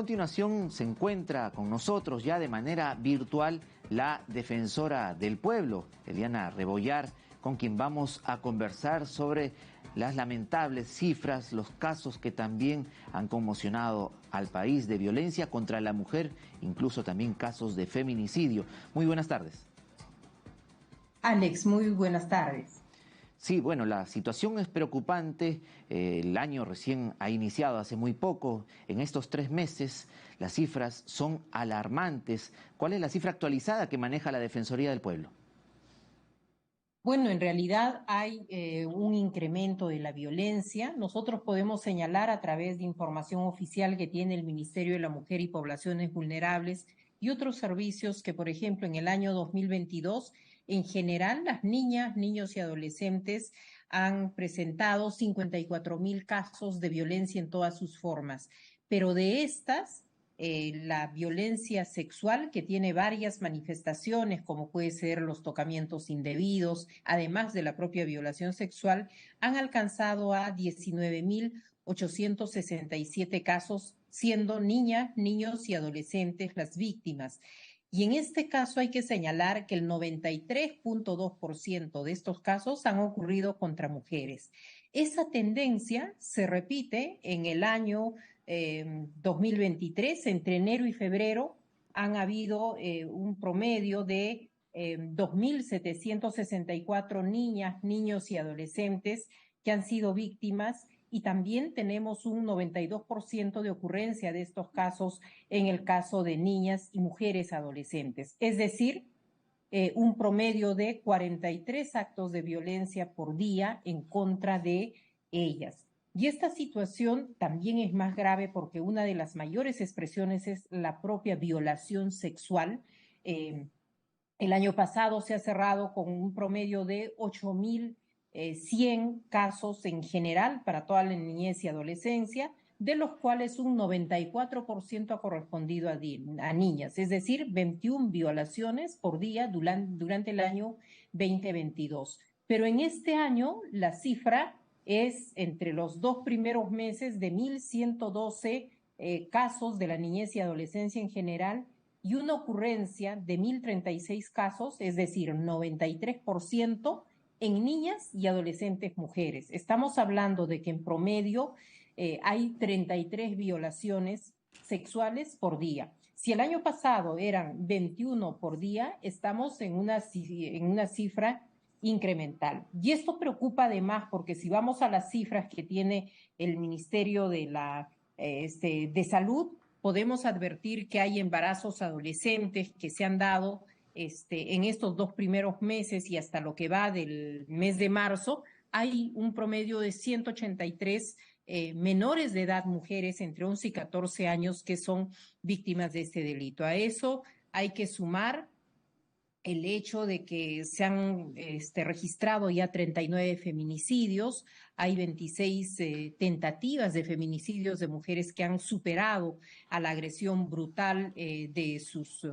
A continuación se encuentra con nosotros ya de manera virtual la defensora del pueblo, Eliana Rebollar, con quien vamos a conversar sobre las lamentables cifras, los casos que también han conmocionado al país de violencia contra la mujer, incluso también casos de feminicidio. Muy buenas tardes. Alex, muy buenas tardes. Sí, bueno, la situación es preocupante. El año recién ha iniciado hace muy poco. En estos 3 meses las cifras son alarmantes. ¿Cuál es la cifra actualizada que maneja la Defensoría del Pueblo? Bueno, en realidad hay un incremento de la violencia. Nosotros podemos señalar a través de información oficial que tiene el Ministerio de la Mujer y Poblaciones Vulnerables y otros servicios que, por ejemplo, en el año 2022, en general, las niñas, niños y adolescentes han presentado 54.000 casos de violencia en todas sus formas. Pero de estas, la violencia sexual, que tiene varias manifestaciones, como puede ser los tocamientos indebidos, además de la propia violación sexual, han alcanzado a 19.867 casos, siendo niñas, niños y adolescentes las víctimas. Y en este caso hay que señalar que el 93.2% de estos casos han ocurrido contra mujeres. Esa tendencia se repite en el año 2023, entre enero y febrero, han habido un promedio de 2.764 niñas, niños y adolescentes que han sido víctimas, y también tenemos un 92% de ocurrencia de estos casos en el caso de niñas y mujeres adolescentes. Es decir, un promedio de 43 actos de violencia por día en contra de ellas. Y esta situación también es más grave porque una de las mayores expresiones es la propia violación sexual. El año pasado se ha cerrado con un promedio de 8.100 casos en general para toda la niñez y adolescencia, de los cuales un 94% ha correspondido a niñas, es decir, 21 violaciones por día durante el año 2022. Pero en este año la cifra es, entre los 2 primeros meses, de 1.112 casos de la niñez y adolescencia en general, y una ocurrencia de 1.036 casos, es decir, 93% en niñas y adolescentes mujeres. Estamos hablando de que en promedio hay 33 violaciones sexuales por día. Si el año pasado eran 21 por día, estamos en una cifra incremental. Y esto preocupa además porque si vamos a las cifras que tiene el Ministerio de Salud, podemos advertir que hay embarazos adolescentes que se han dado en estos 2 primeros meses, y hasta lo que va del mes de marzo, hay un promedio de 183 menores de edad, mujeres entre 11 y 14 años, que son víctimas de este delito. A eso hay que sumar el hecho de que se han registrado ya 39 feminicidios, hay 26 tentativas de feminicidios de mujeres que han superado a la agresión brutal de sus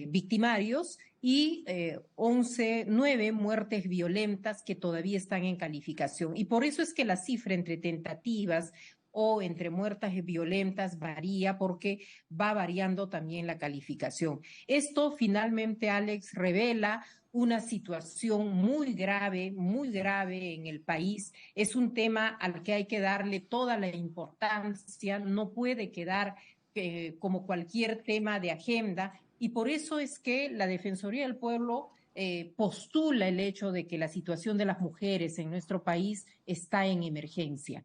victimarios, y 9 muertes violentas que todavía están en calificación. Y por eso es que la cifra entre tentativas o entre muertas violentas varía, porque va variando también la calificación. Esto finalmente, Alex, revela una situación muy grave en el país. Es un tema al que hay que darle toda la importancia, no puede quedar como cualquier tema de agenda, y por eso es que la Defensoría del Pueblo postula el hecho de que la situación de las mujeres en nuestro país está en emergencia.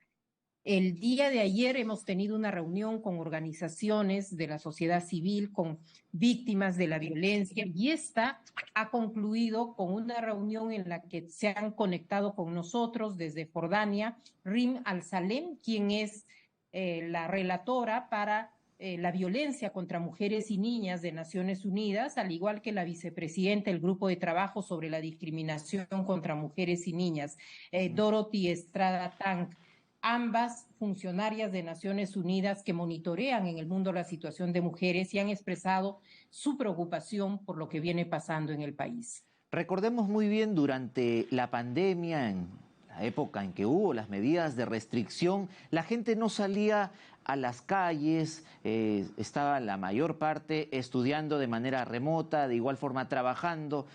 El día de ayer hemos tenido una reunión con organizaciones de la sociedad civil, con víctimas de la violencia, y esta ha concluido con una reunión en la que se han conectado con nosotros desde Jordania Rim Al-Salem, quien es la relatora para la violencia contra mujeres y niñas de Naciones Unidas, al igual que la vicepresidenta del Grupo de Trabajo sobre la Discriminación contra Mujeres y Niñas, Dorothy Estrada Tank, ambas funcionarias de Naciones Unidas que monitorean en el mundo la situación de mujeres y han expresado su preocupación por lo que viene pasando en el país. Recordemos muy bien durante la pandemia, en la época en que hubo las medidas de restricción, la gente no salía a las calles, estaba la mayor parte estudiando de manera remota, de igual forma trabajando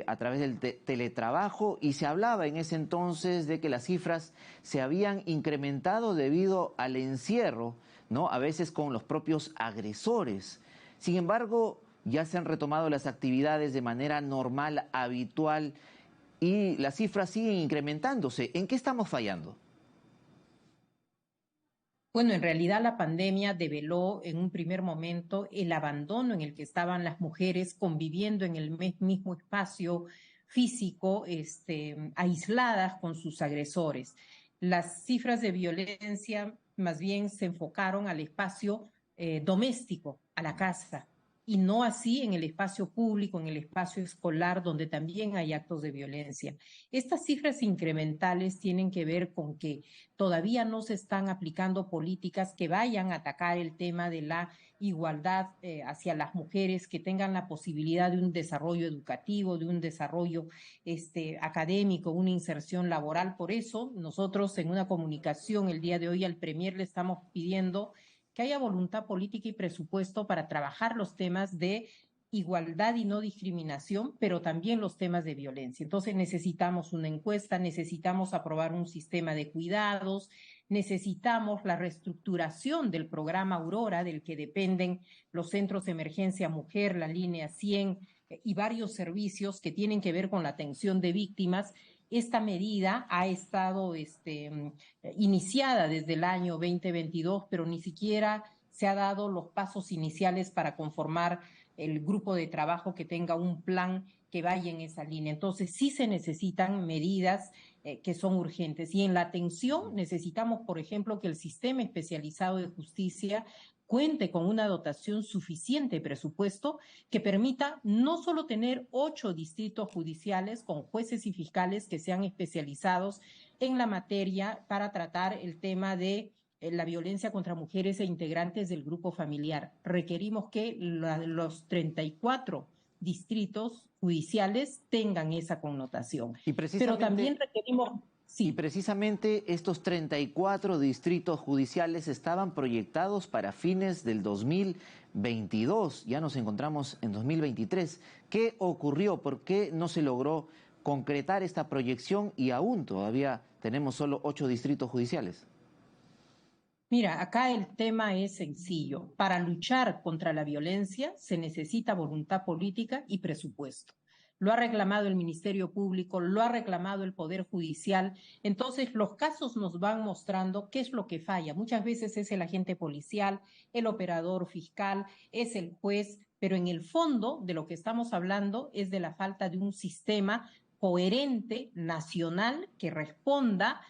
a través del teletrabajo, y se hablaba en ese entonces de que las cifras se habían incrementado debido al encierro, ¿no? A veces con los propios agresores. Sin embargo, ya se han retomado las actividades de manera normal, habitual, y las cifras siguen incrementándose. ¿En qué estamos fallando? Bueno, en realidad la pandemia develó en un primer momento el abandono en el que estaban las mujeres conviviendo en el mismo espacio físico, aisladas con sus agresores. Las cifras de violencia más bien se enfocaron al espacio doméstico, a la casa, y no así en el espacio público, en el espacio escolar, donde también hay actos de violencia. Estas cifras incrementales tienen que ver con que todavía no se están aplicando políticas que vayan a atacar el tema de la igualdad hacia las mujeres, que tengan la posibilidad de un desarrollo educativo, de un desarrollo académico, una inserción laboral. Por eso nosotros en una comunicación el día de hoy al Premier le estamos pidiendo que haya voluntad política y presupuesto para trabajar los temas de igualdad y no discriminación, pero también los temas de violencia. Entonces necesitamos una encuesta, necesitamos aprobar un sistema de cuidados, necesitamos la reestructuración del programa Aurora, del que dependen los centros de emergencia mujer, la línea 100 y varios servicios que tienen que ver con la atención de víctimas. Esta medida ha estado iniciada desde el año 2022, pero ni siquiera se ha dado los pasos iniciales para conformar el grupo de trabajo que tenga un plan que vaya en esa línea. Entonces, sí se necesitan medidas que son urgentes. Y en la atención necesitamos, por ejemplo, que el sistema especializado de justicia cuente con una dotación suficiente de presupuesto que permita no solo tener 8 distritos judiciales con jueces y fiscales que sean especializados en la materia para tratar el tema de la violencia contra mujeres e integrantes del grupo familiar. Requerimos que los 34 distritos judiciales tengan esa connotación. Y Pero también precisamente requerimos, Y sí. precisamente estos 34 distritos judiciales estaban proyectados para fines del 2022. Ya nos encontramos en 2023. ¿Qué ocurrió? ¿Por qué no se logró concretar esta proyección y aún todavía tenemos solo 8 distritos judiciales? Mira, acá el tema es sencillo. Para luchar contra la violencia se necesita voluntad política y presupuesto. Lo ha reclamado el Ministerio Público, lo ha reclamado el Poder Judicial. Entonces, los casos nos van mostrando qué es lo que falla. Muchas veces es el agente policial, el operador fiscal, es el juez, pero en el fondo de lo que estamos hablando es de la falta de un sistema coherente, nacional, que responda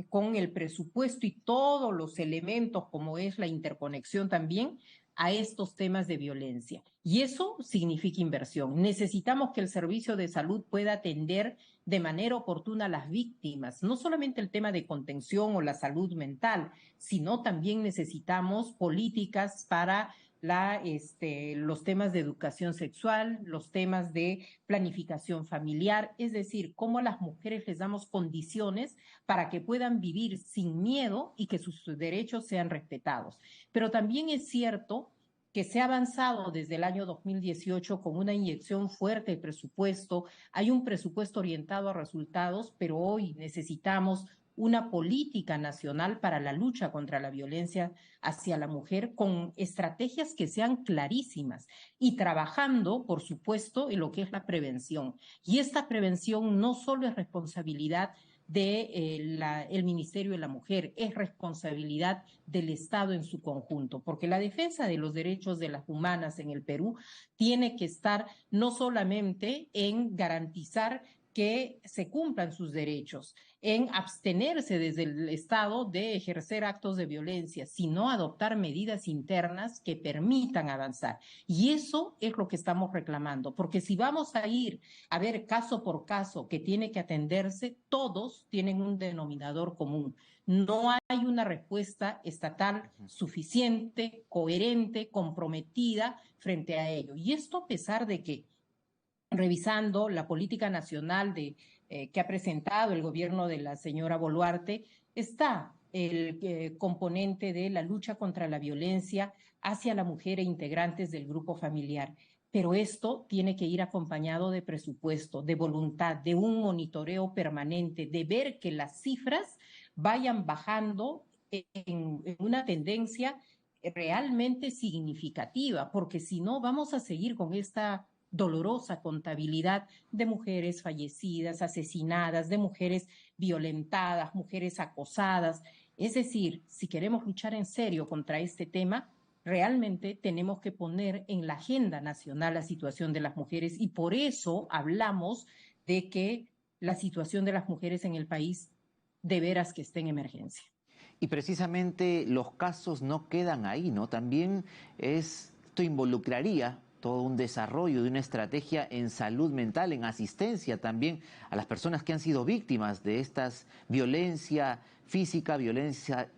con el presupuesto y todos los elementos, como es la interconexión también, a estos temas de violencia. Y eso significa inversión. Necesitamos que el servicio de salud pueda atender de manera oportuna a las víctimas, no solamente el tema de contención o la salud mental, sino también necesitamos políticas para los temas de educación sexual, los temas de planificación familiar, es decir, cómo a las mujeres les damos condiciones para que puedan vivir sin miedo y que sus derechos sean respetados. Pero también es cierto que se ha avanzado desde el año 2018 con una inyección fuerte de presupuesto. Hay un presupuesto orientado a resultados, pero hoy necesitamos una política nacional para la lucha contra la violencia hacia la mujer con estrategias que sean clarísimas y trabajando, por supuesto, en lo que es la prevención. Y esta prevención no solo es responsabilidad del Ministerio de la Mujer, es responsabilidad del Estado en su conjunto, porque la defensa de los derechos de las humanas en el Perú tiene que estar no solamente en garantizar que se cumplan sus derechos, en abstenerse desde el Estado de ejercer actos de violencia, sino adoptar medidas internas que permitan avanzar. Y eso es lo que estamos reclamando, porque si vamos a ir a ver caso por caso que tiene que atenderse, todos tienen un denominador común. No hay una respuesta estatal suficiente, coherente, comprometida frente a ello. Y esto a pesar de que revisando la política nacional que ha presentado el gobierno de la señora Boluarte, está el componente de la lucha contra la violencia hacia la mujer e integrantes del grupo familiar. Pero esto tiene que ir acompañado de presupuesto, de voluntad, de un monitoreo permanente, de ver que las cifras vayan bajando en una tendencia realmente significativa, porque si no vamos a seguir con esta dolorosa contabilidad de mujeres fallecidas, asesinadas, de mujeres violentadas, mujeres acosadas. Es decir, si queremos luchar en serio contra este tema, realmente tenemos que poner en la agenda nacional la situación de las mujeres y por eso hablamos de que la situación de las mujeres en el país de veras que está en emergencia. Y precisamente los casos no quedan ahí, ¿no? También esto involucraría todo un desarrollo de una estrategia en salud mental, en asistencia también a las personas que han sido víctimas de estas violencia física, violencia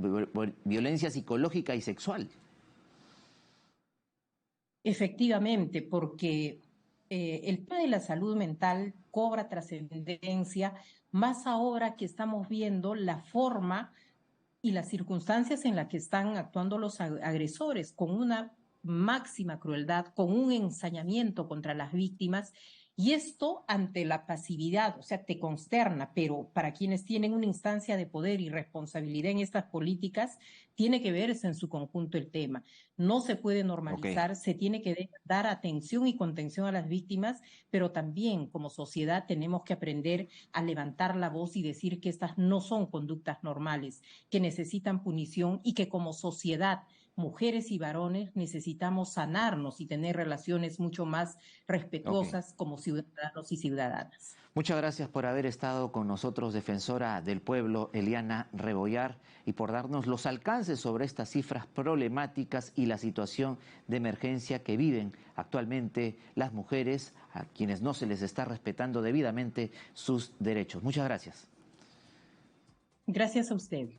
psicológica y sexual. Efectivamente, porque el tema de la salud mental cobra trascendencia más ahora que estamos viendo la forma y las circunstancias en las que están actuando los agresores, con una máxima crueldad, con un ensañamiento contra las víctimas, y esto ante la pasividad, o sea, te consterna, pero para quienes tienen una instancia de poder y responsabilidad en estas políticas, tiene que verse en su conjunto el tema. No se puede normalizar, Ok. se tiene que dar atención y contención a las víctimas, pero también como sociedad tenemos que aprender a levantar la voz y decir que estas no son conductas normales, que necesitan punición y que como sociedad, mujeres y varones, necesitamos sanarnos y tener relaciones mucho más Ok. respetuosas como ciudadanos y ciudadanas. Muchas gracias por haber estado con nosotros, defensora del pueblo, Eliana Rebollar, y por darnos los alcances sobre estas cifras problemáticas y la situación de emergencia que viven actualmente las mujeres, a quienes no se les está respetando debidamente sus derechos. Muchas gracias. Gracias a usted.